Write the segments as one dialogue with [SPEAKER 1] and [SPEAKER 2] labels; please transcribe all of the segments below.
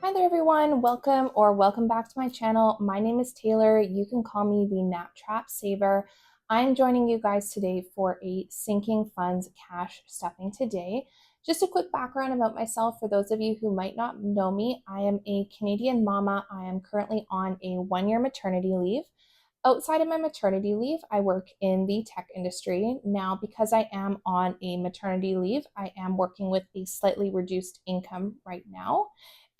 [SPEAKER 1] Hi there everyone, welcome back to my channel. My name is Taylor. You can call me the Nap Trap Saver. I'm joining you guys today for a sinking funds cash stuffing today. Just a quick background about myself for those of you who might not know me. I am a Canadian mama. I am currently on a 1-year maternity leave. Outside of my maternity leave, I work in the tech industry. Now, because I am on a maternity leave, I am working with a slightly reduced income right now.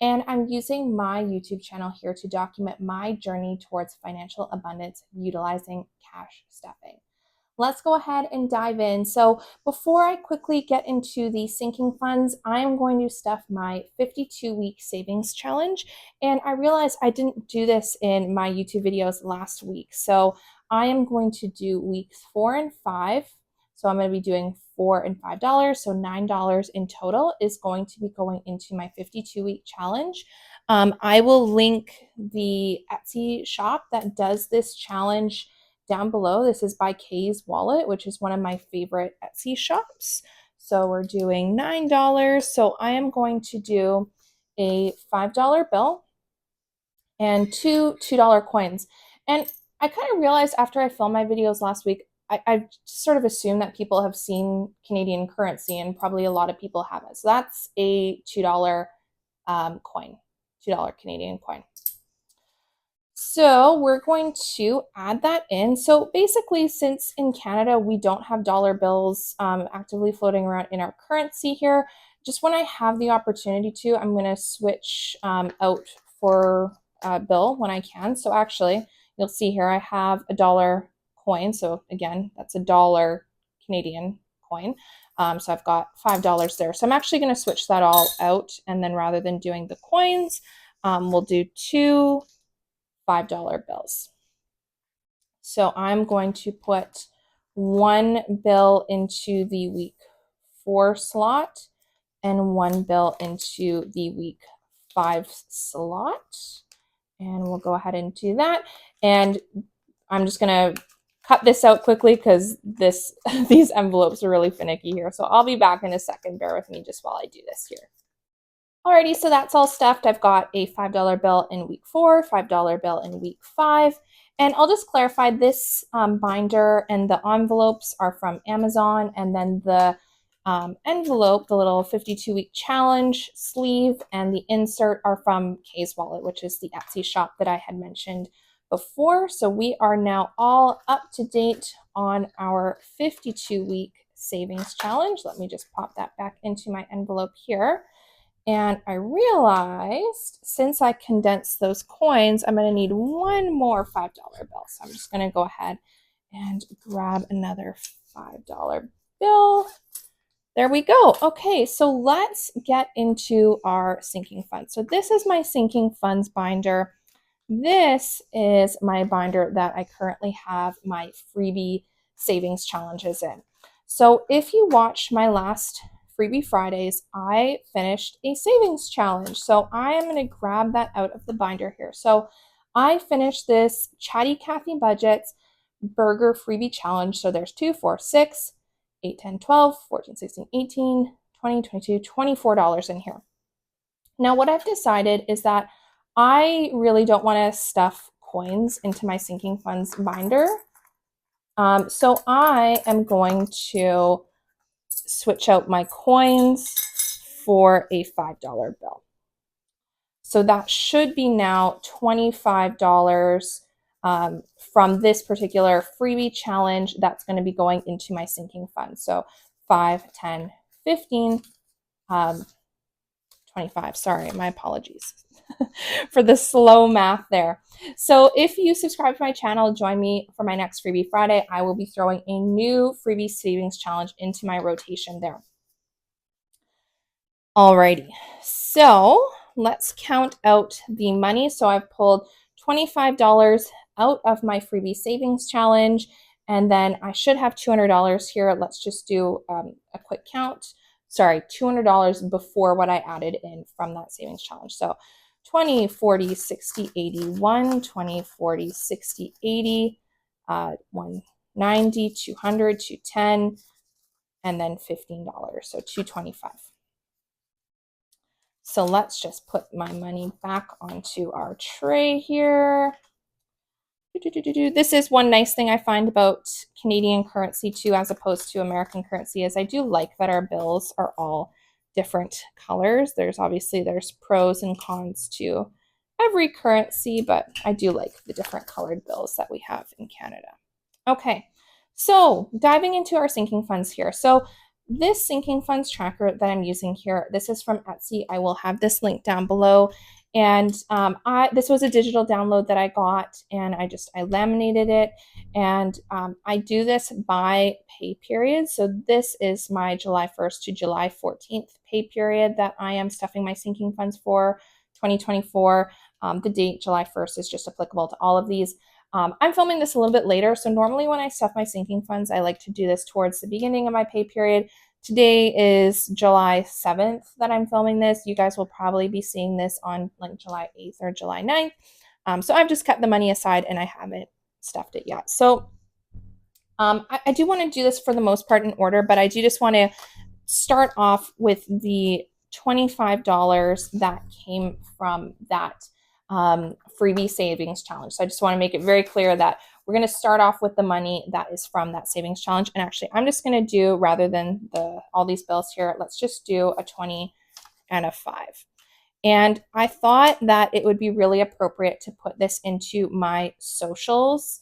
[SPEAKER 1] And I'm using my YouTube channel here to document my journey towards financial abundance utilizing cash stuffing. Let's go ahead and dive in. So before I quickly get into the sinking funds, I am going to stuff my 52-week savings challenge. And I realized I didn't do this in my YouTube videos last week. So I am going to do weeks 4 and 5. So I'm going to be doing $4 and $5. So $9 in total is going to be going into my 52-week challenge. I will link the Etsy shop that does this challenge down below. This is by Kay's Wallet, which is one of my favorite Etsy shops. So we're doing $9. So I am going to do a $5 bill and two $2 coins. And I kind of realized after I filmed my videos last week, I sort of assumed that people have seen Canadian currency, and probably a lot of people haven't. So that's a $2 coin, $2 Canadian coin. So we're going to add that in. So basically, since in Canada we don't have dollar bills actively floating around in our currency here, just when I have the opportunity to, I'm going to switch out for a bill when I can. So actually, you'll see here I have a dollar coin. So again, that's a dollar Canadian coin. So I've got $5 there. So I'm actually going to switch that all out. And then rather than doing the coins, we'll do two $5 bills. So I'm going to put one bill into the week 4 slot and one bill into the week 5 slot. And we'll go ahead and do that. And I'm just going to cut this out quickly because these envelopes are really finicky here. So I'll be back in a second. Bear with me just while I do this here. Alrighty, so that's all stuffed. I've got a $5 bill in week 4, $5 bill in week 5. And I'll just clarify, this binder and the envelopes are from Amazon, and then the envelope, the little 52-week challenge sleeve, and the insert are from Kay's Wallet, which is the Etsy shop that I had mentioned before. So we are now all up to date on our 52-week savings challenge. Let me just pop that back into my envelope here. And I realized since I condensed those coins, I'm going to need one more $5 bill. So I'm just going to go ahead and grab another $5 bill. There we go. Okay, so let's get into our sinking funds. So this is my sinking funds binder. This is my binder that I currently have my freebie savings challenges in. So if you watched my last Freebie Fridays, I finished a savings challenge. So I am going to grab that out of the binder here. So I finished this Chatty Cathy Budgets Burger Freebie Challenge. So there's 2, 4, 6, 8, 10, 12, 14, 16, 18, 20, 22, $24 in here. Now what I've decided is that I really don't want to stuff coins into my sinking funds binder. So I am going to switch out my coins for a $5 bill. So that should be now $25 from this particular freebie challenge that's going to be going into my sinking fund. So 5, 10, 15, 25. Sorry, my apologies for the slow math there. So if you subscribe to my channel, join me for my next Freebie Friday. I will be throwing a new freebie savings challenge into my rotation there. Alrighty, so let's count out the money. So I've pulled $25 out of my freebie savings challenge, and then I should have $200 here. Let's just do a quick count. Sorry, $200 before what I added in from that savings challenge. So 20, 40, 60, 80, 1, 20, 40, 60, 80, 190, 200, 210, and then $15. So $225. So let's just put my money back onto our tray here. This is one nice thing I find about Canadian currency too, as opposed to American currency, is I do like that our bills are all different colors. There's pros and cons to every currency, but I do like the different colored bills that we have in Canada. Okay, so diving into our sinking funds here. So this sinking funds tracker that I'm using here, this is from Etsy. I will have this link down below. And this was a digital download that I got, and I laminated it, and I do this by pay period. So this is my July 1st to July 14th pay period that I am stuffing my sinking funds for 2024. The date July 1st is just applicable to all of these. I'm filming this a little bit later, so normally when I stuff my sinking funds, I like to do this towards the beginning of my pay period. Today is July 7th that I'm filming this. You guys will probably be seeing this on like July 8th or July 9th. So I've just kept the money aside and I haven't stuffed it yet. So I do want to do this for the most part in order, but I do just want to start off with the $25 that came from that freebie savings challenge. So I just want to make it very clear that we're going to start off with the money that is from that savings challenge. And actually, I'm just going to do, rather than all these bills here, let's just do a 20 and a 5. And I thought that it would be really appropriate to put this into my socials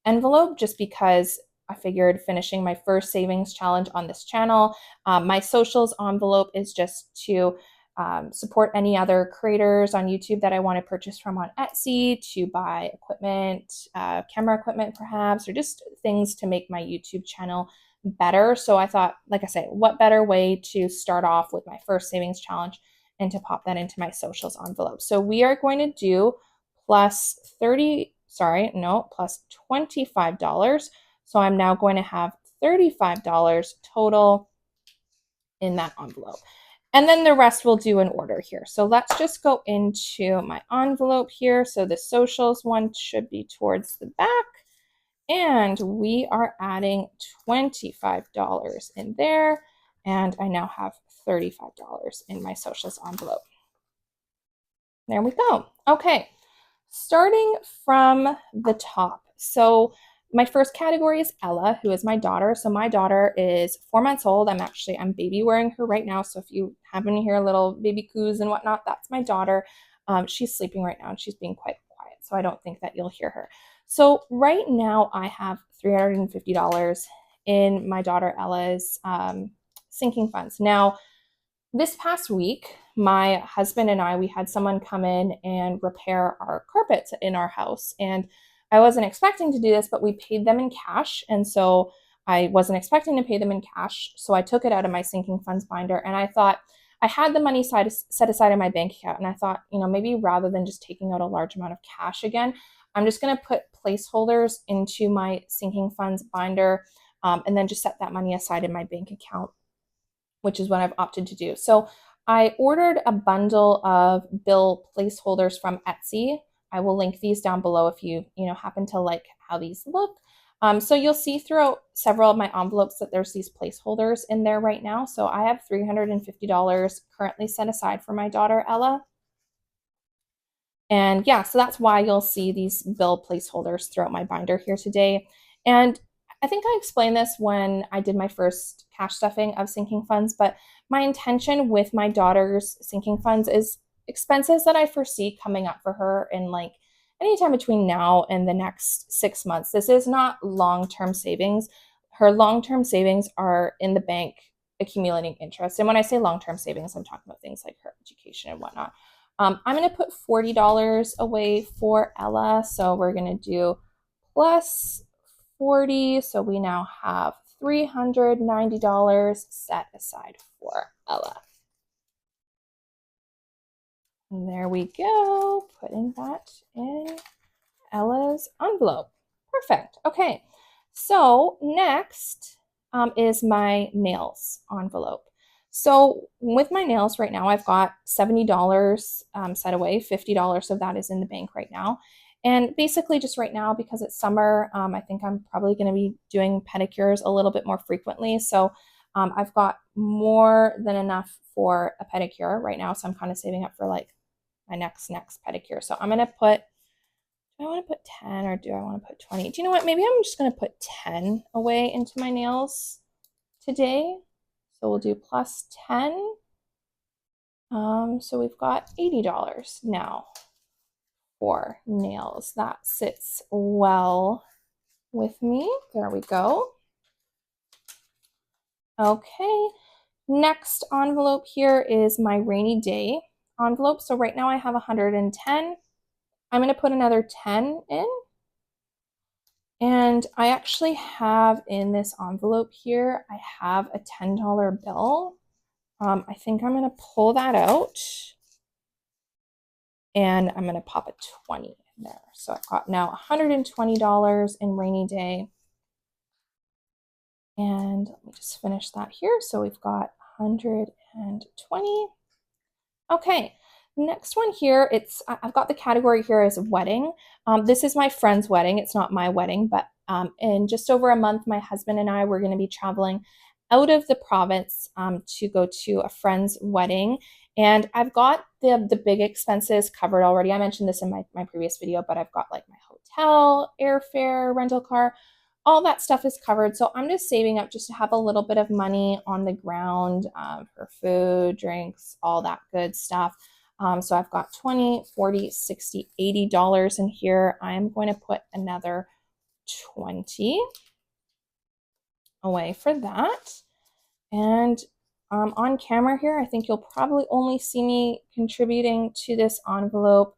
[SPEAKER 1] envelope, just because I figured finishing my first savings challenge on this channel. My socials envelope is just to support any other creators on YouTube that I want to purchase from on Etsy, to buy equipment, camera equipment perhaps, or just things to make my YouTube channel better. So I thought, like I say, what better way to start off with my first savings challenge and to pop that into my socials envelope. So we are going to do plus $25. So I'm now going to have $35 total in that envelope. And then the rest we'll do in order here. So let's just go into my envelope here. So the socials one should be towards the back. And we are adding $25 in there. And I now have $35 in my socials envelope. There we go. Okay, starting from the top. So my first category is Ella, who is my daughter. So my daughter is 4 months old. I'm baby wearing her right now. So if you happen to hear a little baby coos and whatnot, that's my daughter. She's sleeping right now and she's being quite quiet. So I don't think that you'll hear her. So right now I have $350 in my daughter Ella's sinking funds. Now, this past week, my husband and we had someone come in and repair our carpet in our house. And I wasn't expecting to do this, but we paid them in cash. And so I wasn't expecting to pay them in cash. So I took it out of my sinking funds binder. And I thought, I had the money set aside in my bank account. And I thought, maybe rather than just taking out a large amount of cash again, I'm just going to put placeholders into my sinking funds binder, and then just set that money aside in my bank account, which is what I've opted to do. So I ordered a bundle of bill placeholders from Etsy. I will link these down below if you happen to like how these look. So you'll see throughout several of my envelopes that there's these placeholders in there right now. So I have $350 currently set aside for my daughter Ella. And yeah, so that's why you'll see these bill placeholders throughout my binder here today. And I think I explained this when I did my first cash stuffing of sinking funds, but my intention with my daughter's sinking funds is expenses that I foresee coming up for her in like anytime between now and the next 6 months. This is not long-term savings. Her long-term savings are in the bank accumulating interest. And when I say long-term savings, I'm talking about things like her education and whatnot. I'm going to put $40 away for Ella. So we're going to do plus 40. So we now have $390 set aside for Ella. And there we go, putting that in Ella's envelope. Perfect. Okay, so next is my nails envelope. So with my nails right now, I've got $70 set away. $50 of that is in the bank right now. And basically just right now, because it's summer, I think I'm probably going to be doing pedicures a little bit more frequently. So I've got more than enough for a pedicure right now. So I'm kind of saving up for like my next pedicure. So I'm going to put, do I want to put 10 or do I want to put 20? Do you know what? Maybe I'm just going to put 10 away into my nails today. So we'll do plus 10. So we've got $80 now for nails. That sits well with me. There we go. Okay, next envelope here is my rainy day envelope. So right now I have 110. I'm going to put another 10 in. And I actually have in this envelope here, I have a $10 bill. I think I'm going to pull that out and I'm going to pop a 20 in there. So I've got now $120 in rainy day. And let me just finish that here. So we've got 120. Okay, next one here, I've got the category here as wedding. This is my friend's wedding. It's not my wedding, but in just over a month, my husband and I were going to be traveling out of the province to go to a friend's wedding. And I've got the big expenses covered already. I mentioned this in my previous video, but I've got like my hotel, airfare, rental car, all that stuff is covered. So I'm just saving up just to have a little bit of money on the ground for food, drinks, all that good stuff. So I've got 20, 40, 60, $80 in here. I'm going to put another 20 away for that. And on camera here, I think you'll probably only see me contributing to this envelope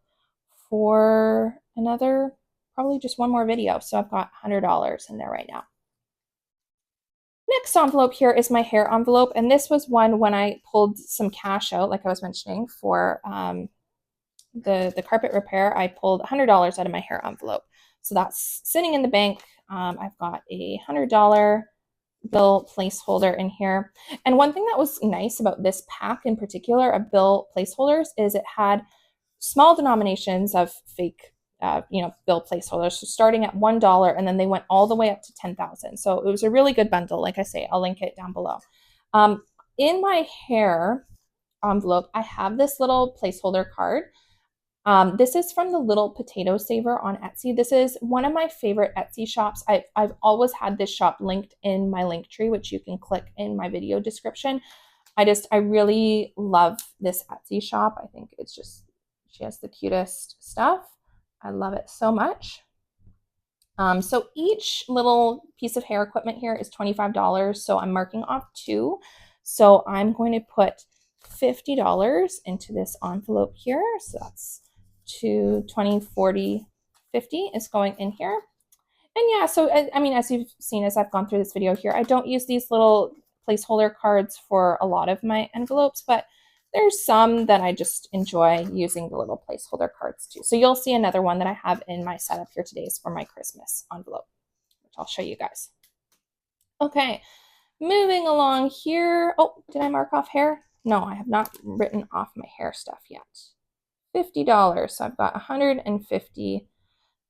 [SPEAKER 1] for another, probably just one more video. So I've got $100 in there right now. Next envelope here is my hair envelope. And this was one when I pulled some cash out, like I was mentioning, for the carpet repair. I pulled $100 out of my hair envelope. So that's sitting in the bank. I've got a $100 bill placeholder in here. And one thing that was nice about this pack in particular of bill placeholders is it had small denominations of fake bill placeholders. So starting at $1, and then they went all the way up to 10,000. So it was a really good bundle. Like I say, I'll link it down below. In my hair envelope, I have this little placeholder card. This is from the Little Potato Saver on Etsy. This is one of my favorite Etsy shops. I've always had this shop linked in my link tree, which you can click in my video description. I really love this Etsy shop. I think it's just, she has the cutest stuff. I love it so much. So each little piece of hair equipment here is $25. So I'm marking off 2. So I'm going to put $50 into this envelope here. So that's 2, 20, 40, 50 is going in here. And yeah, so I mean, as you've seen as I've gone through this video here, I don't use these little placeholder cards for a lot of my envelopes, but there's some that I just enjoy using the little placeholder cards too. So you'll see another one that I have in my setup here today is for my Christmas envelope, which I'll show you guys. Okay, moving along here. Oh, did I mark off hair? No, I have not written off my hair stuff yet. $50. So I've got 150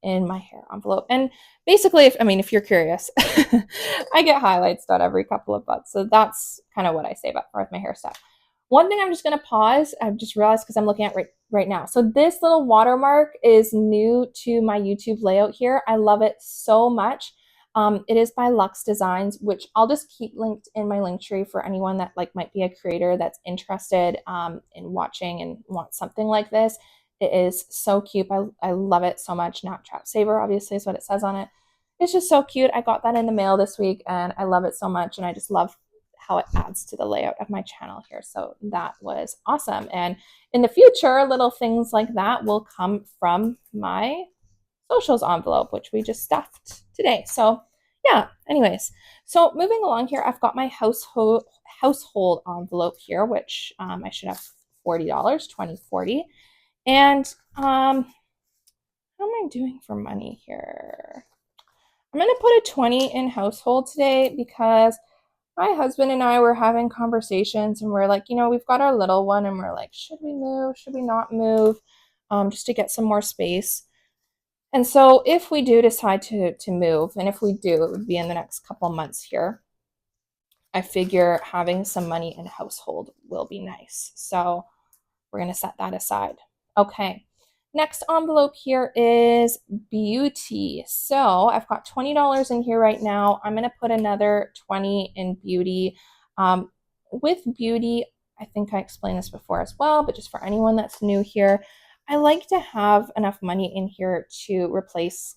[SPEAKER 1] in my hair envelope. And basically, if you're curious, I get highlights done every couple of months. So that's kind of what I save up for with my hair stuff. One thing I'm just going to pause, I've just realized because I'm looking at right now. So this little watermark is new to my YouTube layout here. I love it so much. It is by Luxe Designs, which I'll just keep linked in my link tree for anyone that might be a creator that's interested in watching and wants something like this. It is so cute. I love it so much. Not Trap Saver, obviously, is what it says on it. It's just so cute. I got that in the mail this week, and I love it so much, and I just love how it adds to the layout of my channel here. So that was awesome. And in the future, little things like that will come from my socials envelope, which we just stuffed today. So yeah, anyways, so moving along here, I've got my household envelope here, which I should have $40, 20, 40. And how am I doing for money here? I'm going to put a 20 in household today because my husband and I were having conversations and we're like, we've got our little one and we're like, should we move? Should we not move? Just to get some more space. And so if we do decide to move, and if we do, it would be in the next couple months here. I figure having some money in household will be nice. So we're going to set that aside. Okay. Next envelope here is beauty. So I've got $20 in here right now. I'm going to put another 20 in beauty. With beauty, I think I explained this before as well, but just for anyone that's new here, I like to have enough money in here to replace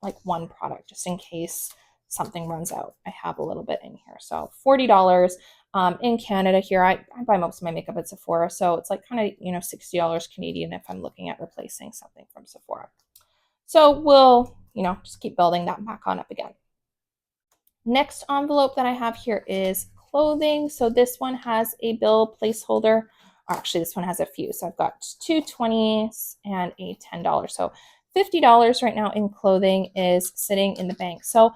[SPEAKER 1] like one product just in case something runs out. I have a little bit in here. So $40. In Canada here, I buy most of my makeup at Sephora, so it's like kind of, $60 Canadian if I'm looking at replacing something from Sephora. So we'll, just keep building that back on up again. Next envelope that I have here is clothing. So this one has a bill placeholder. Or actually, this one has a few. So I've got two 20s and a $10. So $50 right now in clothing is sitting in the bank. So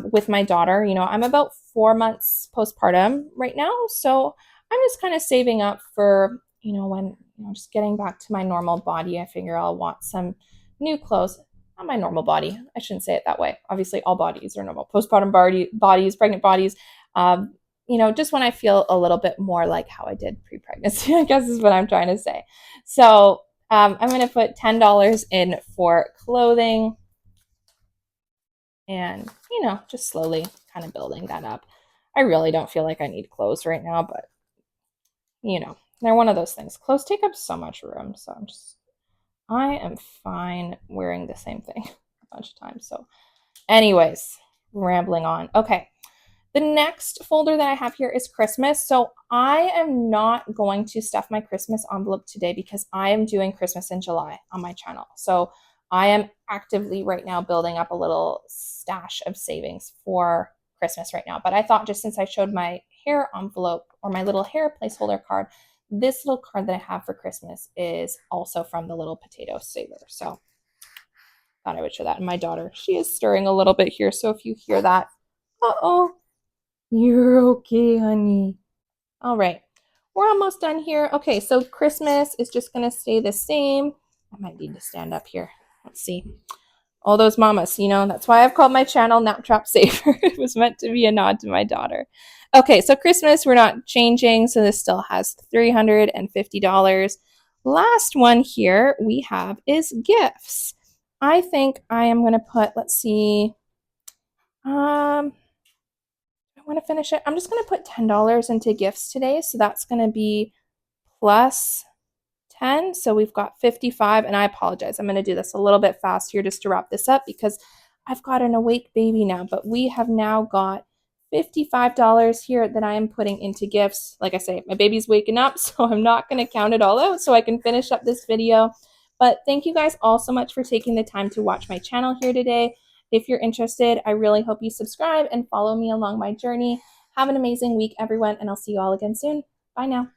[SPEAKER 1] with my daughter, I'm about 4 months postpartum right now. So I'm just kind of saving up for, when, just getting back to my normal body. I figure I'll want some new clothes. Not my normal body. I shouldn't say it that way. Obviously, all bodies are normal. Postpartum bodies, pregnant bodies. Just when I feel a little bit more like how I did pre-pregnancy, I guess is what I'm trying to say. So I'm going to put $10 in for clothing and, just slowly kind of building that up. I really don't feel like I need clothes right now, but, they're one of those things. Clothes take up so much room, so I am fine wearing the same thing a bunch of times. So anyways, rambling on. Okay. The next folder that I have here is Christmas. So I am not going to stuff my Christmas envelope today because I am doing Christmas in July on my channel. So I am actively right now building up a little stash of savings for Christmas right now. But I thought just since I showed my hair envelope or my little hair placeholder card, this little card that I have for Christmas is also from the little potato saver. So thought I would show that. And my daughter, she is stirring a little bit here. So if you hear that, uh-oh, you're okay, honey. All right, we're almost done here. Okay, so Christmas is just going to stay the same. I might need to stand up here. Let's see. All those mamas, that's why I've called my channel Nap Trap Saver. It was meant to be a nod to my daughter. Okay, so Christmas, we're not changing, so this still has $350. Last one here we have is gifts. I think I am going to put, let's see, I want to finish it. I'm just going to put $10 into gifts today, so that's going to be plus 10. So we've got 55, and I apologize. I'm going to do this a little bit fast here just to wrap this up because I've got an awake baby now, but we have now got $55 here that I am putting into gifts. Like I say, my baby's waking up, so I'm not going to count it all out so I can finish up this video. But thank you guys all so much for taking the time to watch my channel here today. If you're interested, I really hope you subscribe and follow me along my journey. Have an amazing week, everyone, and I'll see you all again soon. Bye now.